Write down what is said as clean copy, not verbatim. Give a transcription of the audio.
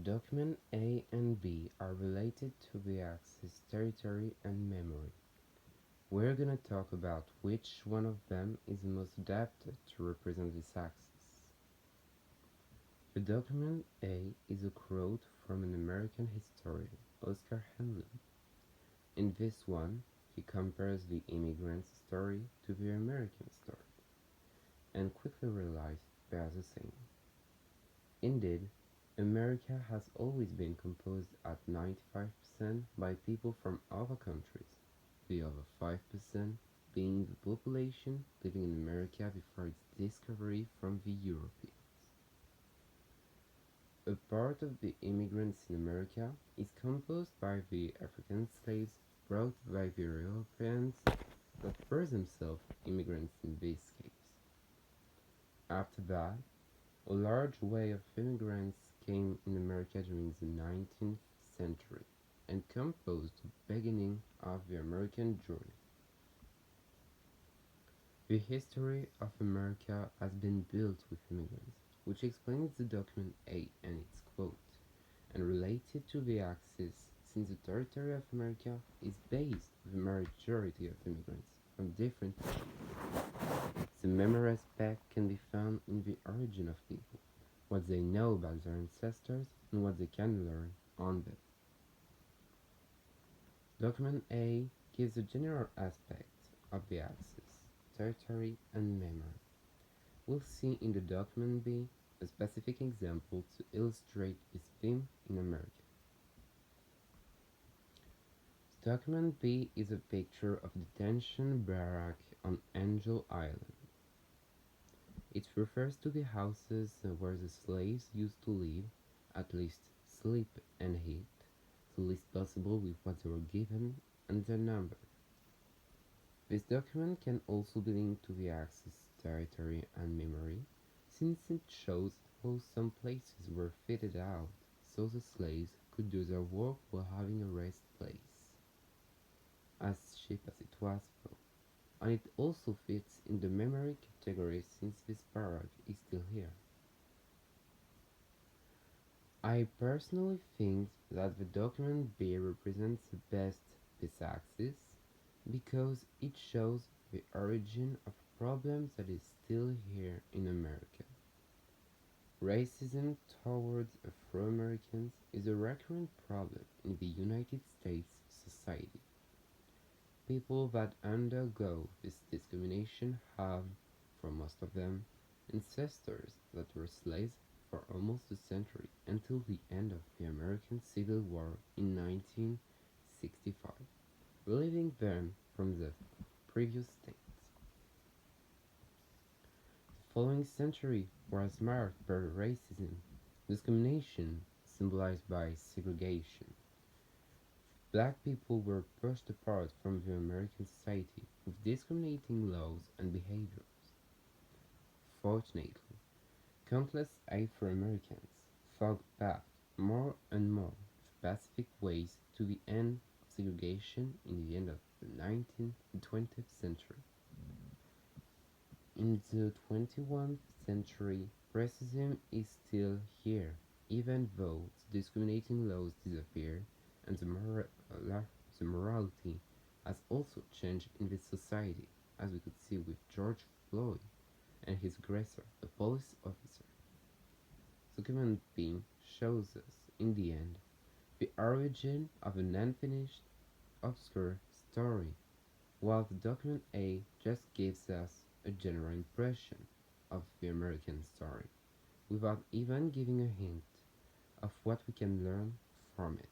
Document A and B are related to the axis territory and memory. We're gonna talk about which one of them is the most adapted to represent this axis. The document A is a quote from an American historian, Oscar Henley. In this one, he compares the immigrant's story to the American story, and quickly realizes they are the same. Indeed, America has always been composed at 95% by people from other countries, the other 5% being the population living in America before its discovery from the Europeans. A part of the immigrants in America is composed by the African slaves brought by the Europeans that were themselves immigrants in this case. After that, a large wave of immigrants came in America during the 19th century and composed the beginning of the American journey. The history of America has been built with immigrants, which explains the document A and its quote, and related to the axis since the territory of America is based with a majority of immigrants from different countries. The memory aspect can be found in the origin of people, what they know about their ancestors, and what they can learn on them. Document A gives a general aspect of the axis, territory, and memory. We'll see in the document B a specific example to illustrate this theme in America. Document B is a picture of detention barrack on Angel Island. It refers to the houses where the slaves used to live, at least sleep and eat, the least possible with what they were given and their number. This document can also be linked to the axis territory and memory, since it shows how some places were fitted out so the slaves could do their work while having a rest place, as cheap as it was though. And it also fits in the memory category since this barrack is still here. I personally think that the document B represents the best this axis because it shows the origin of a problem that is still here in America. Racism towards Afro-Americans is a recurrent problem in the United States society. People that undergo this discrimination have, for most of them, ancestors that were slaves for almost a century until the end of the American Civil War in 1965, relieving them from the previous states. The following century was marked by racism, discrimination symbolized by segregation. Black people were pushed apart from the American society with discriminating laws and behaviors. Fortunately, countless Afro-Americans fought back more and more with pacific ways to the end of segregation in the end of the 19th and 20th century. In the 21st century, racism is still here, even though the discriminating laws disappeared and the morality has also changed in this society, as we could see with George Floyd and his aggressor, a police officer. Document B shows us, in the end, the origin of an unfinished, obscure story, while the document A just gives us a general impression of the American story, without even giving a hint of what we can learn from it.